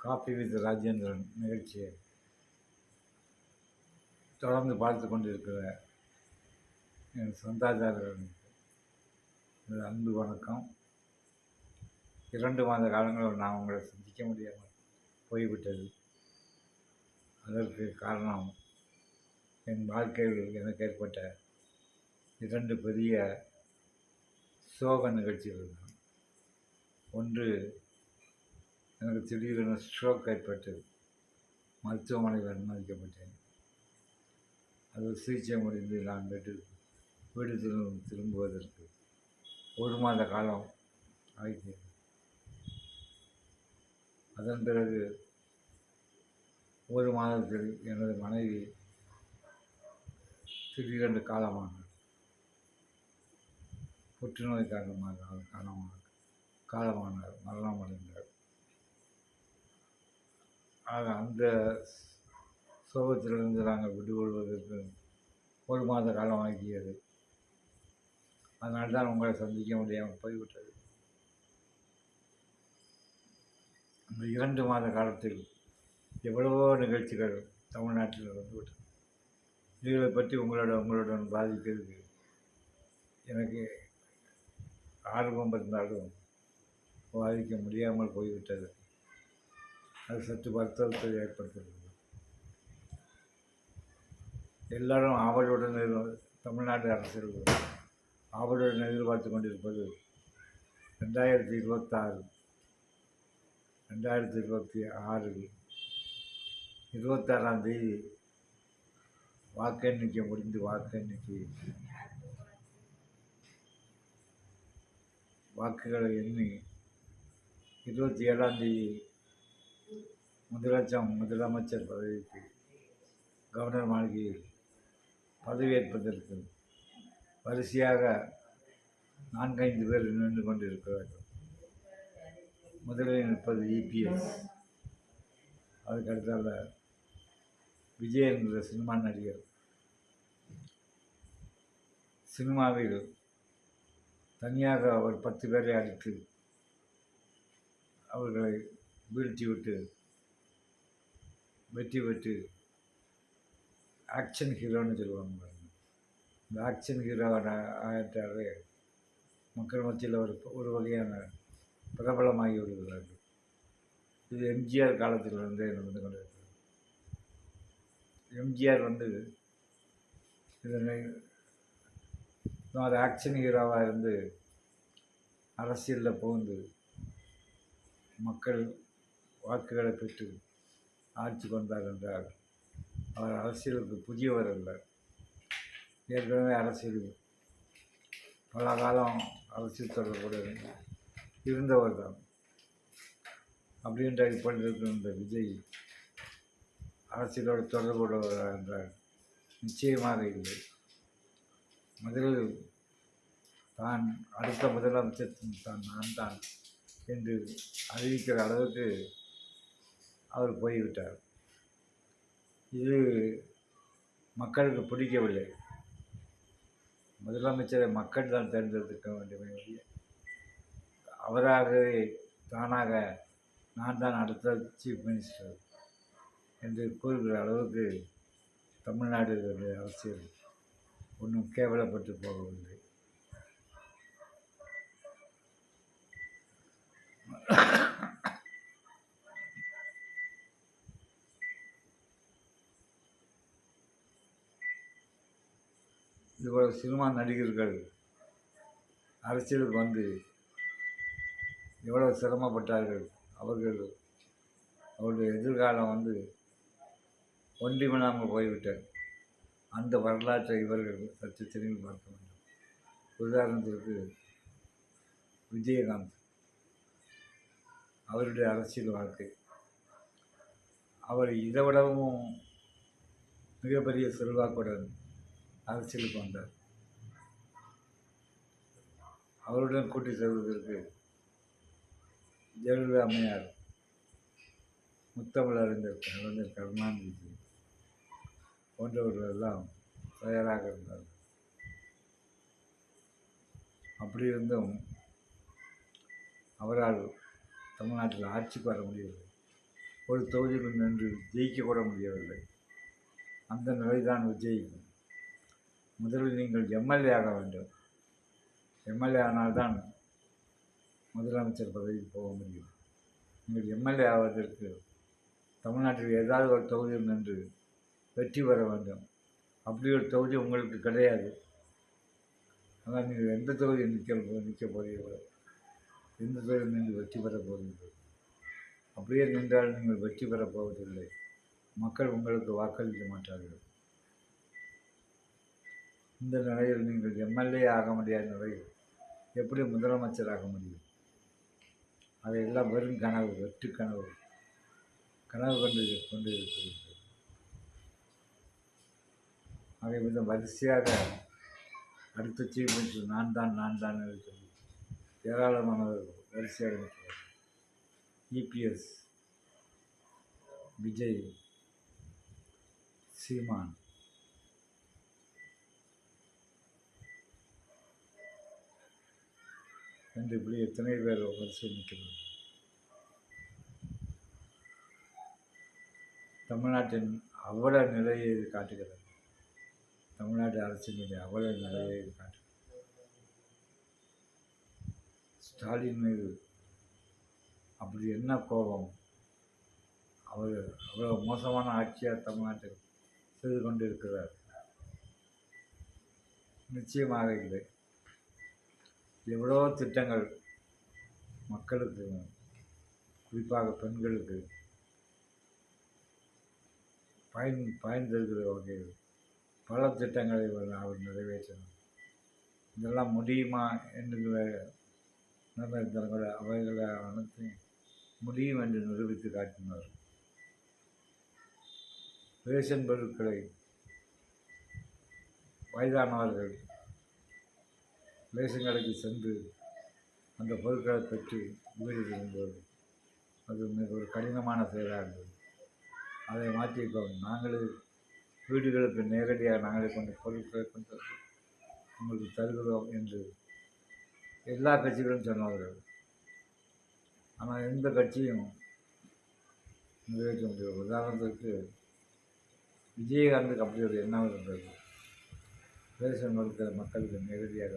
Coffee with Rajendran நிகழ்ச்சியை தொடர்ந்து பார்த்து கொண்டிருக்கிற என் சொந்தாச்சாரர்களுக்கு எனது அன்பு வணக்கம். 2 மாத காலங்களில் நான் உங்களை சந்திக்க முடியாமல் போய்விட்டது. அதற்கு காரணம் என் வாழ்க்கையில் எனக்கு ஏற்பட்ட 2 பெரிய சோக நிகழ்ச்சிகள் தான். ஒன்று, எனக்கு திடீரென ஸ்ட்ரோக் ஏற்பட்டு மருத்துவமனையில் அனுமதிக்கப்பட்டேன். அது சிகிச்சை முடிந்து நான் வீடு திரும்புவதற்கு 1 மாத காலம் ஆகியது. அதன் பிறகு 1 மாதத்தில் எனது மனைவி திடீரென்று காலமானார். புற்றுநோய் காரணமாக காலமானார், மரணம் அடைந்தார். ஆக அந்த சோகத்திலிருந்து நாங்கள் விடுபடுவதற்கு 1 மாத காலம் ஆகியது. அதனால்தான் உங்களை சந்திக்க முடியாமல் போய்விட்டது. அந்த 2 மாத காலத்தில் எவ்வளவோ நிகழ்ச்சிகள் தமிழ்நாட்டில் வந்துவிட்டது. இதுகளை பற்றி உங்களுடன் பாதிக்கிறதுக்கு எனக்கு ஆர்வம் இருந்தாலும் பாதிக்க முடியாமல் போய்விட்டது. அது சற்று வருத்தத்தை ஏற்படுத்துகிறது. எல்லாரும் ஆவலுடன் தமிழ்நாடு அரசியல் ஆவலுடன் எதிர்பார்த்து கொண்டிருப்பது 2026 26ஆம் தேதி வாக்கெண்ணிக்கை முடிந்து வாக்குகளை எண்ணி 27ஆம் தேதி முதலமைச்சர் பதவிக்கு கவர்னர் மாளிகையில் பதவியேற்பதற்கு வரிசையாக 4-5 பேர் நின்று கொண்டிருக்கிறார்கள். முதலில் நிற்பது இபிஎஸ், அதுக்கு அடுத்தால விஜய் என்கிற சினிமா நடிகர். சினிமாவில் தனியாக அவர் 10 பேரை அடித்து அவர்களை வீழ்த்திவிட்டு வெற்றி பெற்று ஆக்ஷன் ஹீரோன்னு சொல்லுவாங்க. இந்த ஆக்ஷன் ஹீரோ ஆகிட்டாலே மக்கள் மத்தியில் ஒரு வகையான பிரபலமாகி வருகிறார்கள். இது எம்ஜிஆர் காலத்திலிருந்தே நடந்து கொண்டிருக்கிறது. எம்ஜிஆர் இதனை ஒரு ஆக்ஷன் ஹீரோவாக இருந்து அரசியலில் புகுந்து மக்கள் வாக்குகளை பெற்று ஆட்சி கொண்டார் என்றால் அவர் அரசியலுக்கு புதியவர் அல்ல. ஏற்கனவே அரசியல் பல காலம் அரசியல் தொடர்புடன் இருந்தவர் தான். அப்படின்ற அடிப்படையில் இந்த விஜய் அரசியலோடு தொடர்புடையவர் என்றால் நிச்சயமாக இல்லை. முதலில் தான் அடுத்த முதலமைச்சர் நான் தான் என்று அறிவிக்கிற அளவுக்கு அவர் போய்விட்டார். இது மக்களுக்கு பிடிக்கவில்லை. முதலமைச்சரை மக்கள் தான் தேர்ந்தெடுக்க வேண்டுமே ஒழிய அவராகவே தானாக நான் தான் அடுத்த சீஃப் மினிஸ்டர் என்று கூறுகிற அளவுக்கு தமிழ்நாடு அரசியல் ஒன்றும் கேவலப்பட்டு போகவில்லை. இதுபோல் சினிமா நடிகர்கள் அரசியலுக்கு வந்து எவ்வளவு சிரமப்பட்டார்கள். அவருடைய எதிர்காலம் ஒன்றிவிடாமல் போய்விட்டார். அந்த வரலாற்றை இவர்கள் சற்று திரும்பி பார்க்க வேண்டும். உதாரணத்திற்கு விஜயகாந்த், அவருடைய அரசியல் வாழ்க்கை, அவர் இதைவிடவும் மிகப்பெரிய செல்வாக்குடன் அரசியலுக்கு வந்தார். அவருடன் கூட்டி செல்வதற்கு ஜெயலலிதா அம்மையார், முத்தமிழ் அறிஞர் கருணாநிதி போன்றவர்கள் எல்லாம் தயாராக இருந்தார்கள். அப்படி இருந்தும் அவரால் தமிழ்நாட்டில் ஆட்சிக்கு வர முடியவில்லை. ஒரு தொகுதியில் நின்று ஜெயிக்க கூட முடியவில்லை. அந்த நிலைதான் விஜய். முதலில் நீங்கள் எம்எல்ஏ ஆக வேண்டும். எம்எல்ஏ ஆனால்தான் முதலமைச்சர் பதவிக்கு போக முடியும். நீங்கள் எம்எல்ஏ ஆவதற்கு தமிழ்நாட்டில் ஏதாவது ஒரு தொகுதியில் நின்று வெற்றி பெற வேண்டும். அப்படி ஒரு தொகுதி உங்களுக்கு கிடையாது. ஆனால் நீங்கள் எந்த தொகுதியில் நிற்க போகிறீர்களோ, எந்த தொகுதியில் நீங்கள் வெற்றி பெறப் போகிறீர்கள். அப்படியே நின்றால் நீங்கள் வெற்றி பெறப் போவதில்லை. மக்கள் உங்களுக்கு வாக்களிக்க மாட்டார்கள். இந்த நிலையில் நீங்கள் எம்எல்ஏ ஆக முடியாத நிலையில் எப்படி முதலமைச்சர் ஆக முடியும்? அதையெல்லாம் வெறும் கனவு, வெற்று கனவு கொண்டு இருக்கிறீர்கள். அதை வந்து வரிசையாக அடுத்த சீஃப் மினிஸ்டர் நான் தான் என்று சொல்லி ஏராளமானவர்கள் வரிசையாக இருக்கிறார். இபிஎஸ், விஜய், சீமான், என்று இப்படி எத்தனை பேர் வரிசை நிற்கிறார்கள். தமிழ்நாட்டின் அவல நிலையை இது காட்டுகிறது. தமிழ்நாட்டு அரசினுடைய அவல நிலையை இது காட்டுகிறது. ஸ்டாலின் மீது அப்படி என்ன கோபம்? அவர் அவ்வளோ மோசமான ஆட்சியாக தமிழ்நாட்டில் செய்து கொண்டிருக்கிறார். நிச்சயமாக இல்லை. எவ்வளோ திட்டங்கள் மக்களுக்கு, குறிப்பாக பெண்களுக்கு பயன் தருகிற வகையில் பல திட்டங்களை அவர் நிறைவேற்றணும். இதெல்லாம் முடியுமா என்கிற நிர்ணயித்தார்கள். அவைகளை அனைத்தையும் முடியும் என்று நிரூபித்து காட்டினார். ரேஷன் பொருட்களை வயதானவர்கள் ரேஷன் கடைக்கு சென்று அந்த பொருட்களை பெற்று வீடு திரும்புவது அது மிக ஒரு கடினமான செயலாக இருந்தது. அதை மாற்றி இப்போ நாங்களே வீடுகளுக்கு நேரடியாக நாங்களே கொண்டு பொருட்களை கொண்டு உங்களுக்கு தருகிறோம் என்று எல்லா கட்சிகளும் சொன்னார்கள். ஆனால் எந்த கட்சியும் நிறைவேற்ற முடியாது. உதாரணத்துக்கு விஜயகாந்துக்கு அப்படி ஒரு எண்ணம் இருந்தது. ரேஷன் இருக்கிற மக்களுக்கு நேரடியாக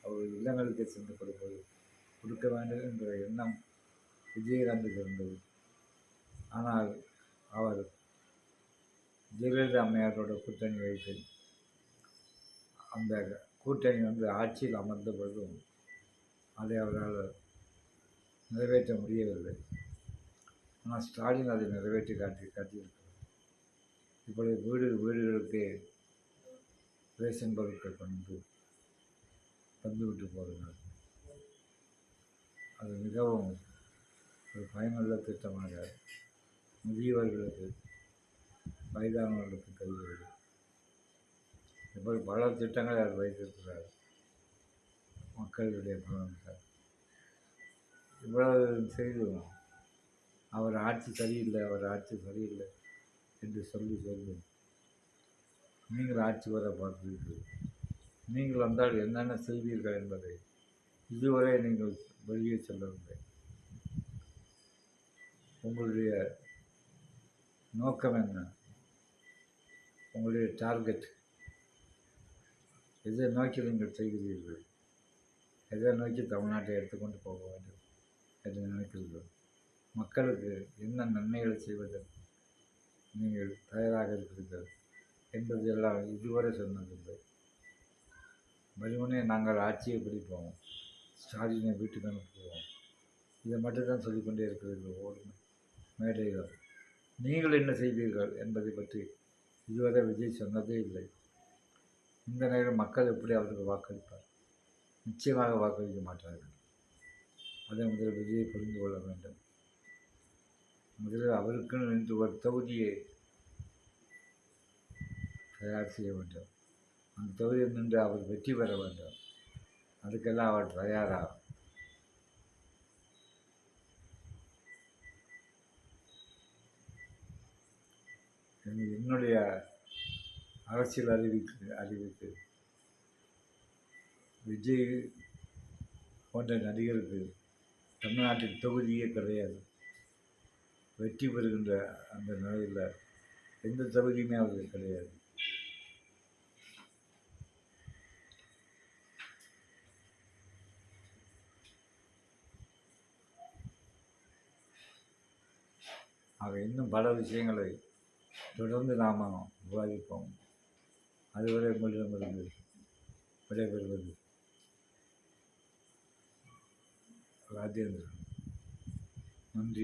அவர்கள் இல்லங்களுக்கே சென்று கொடுக்க வேண்டும் என்ற எண்ணம் விஜயகாந்துக்கு இருந்தது. ஆனால் அவர் ஜெயலலிதா அம்மையாரோட கூட்டணி வைத்து அந்த கூட்டணி வந்து ஆட்சியில் அமர்ந்த பொழுதும் அதை அவரால் நிறைவேற்ற முடியவில்லை. ஆனால் ஸ்டாலின் அதை நிறைவேற்றி காட்டியிருக்கிறார். இப்படி வீடுகளுக்கு ரேஷன் பொருட்கள் தந்துவிட்டு போகிறார். அது மிகவும் ஒரு பயனுள்ள திட்டமாக முதியவர்களுக்கு, வயதானவர்களுக்கு தருகிறது. இப்படி பல திட்டங்களை அவர் வைத்திருக்கிறார் மக்களுடைய பலனுக்காக. இவ்வளவு செய்தும் அவர் ஆட்சி சரியில்லை என்று சொல்லி நீங்கள் ஆட்சி வர பார்க்கிறீர்கள். நீங்கள் வந்தால் என்னென்ன செய்வீர்கள் என்பதை இதுவரை நீங்கள் வெளியே சொல்லவில்லை. உங்களுடைய நோக்கம் என்ன? உங்களுடைய டார்கெட் எதை நோக்கி நீங்கள் செய்கிறீர்கள்? எதை நோக்கி தமிழ்நாட்டை எடுத்துக்கொண்டு போக வேண்டும் என்று நினைக்கிறீர்கள்? மக்களுக்கு என்ன நன்மைகளை செய்வதற்கு நீங்கள் தயாராக இருக்கிறீர்கள் என்பது எல்லாம் இதுவரை சொன்னதில்லை. வெறுமனே நாங்கள் ஆட்சியை பிடிப்போம், ஸ்டாலினை வீட்டுக்கு அனுப்புவோம், இதை மட்டும்தான் சொல்லிக்கொண்டே இருக்கிறீர்கள் ஒவ்வொரு மேடைகள். நீங்கள் என்ன செய்வீர்கள் என்பதை பற்றி இதுவரை விஜய் சொன்னதே இல்லை. இந்த நேரம் மக்கள் எப்படி அவருக்கு வாக்களிப்பார்? நிச்சயமாக வாக்களிக்க மாட்டார்கள். அதை முதலில் விஜயை புரிந்து கொள்ள வேண்டும். முதலில் அவருக்குன்னு நின்று ஒரு தொகுதியை தயார் செய்ய வேண்டும். அந்த தொகுதியில் நின்று அவர் வெற்றி பெற வேண்டும். அதுக்கெல்லாம் அவர் தயாராகும். என்னுடைய அரசியல் அறிவிப்பு விஜய் போன்ற நடிகருக்கு தமிழ்நாட்டில் தொகுதியே கிடையாது. வெற்றி பெறுகின்ற அந்த நிலையில் எந்த தகுதியுமே அவருக்கு கிடையாது. ஆக இன்னும் பல விஷயங்களை தொடர்ந்து நாம் விவாதிப்போம். அதுவரை உங்களிடமிருந்து விடைபெறுவது ராஜேந்திரன். நன்றி.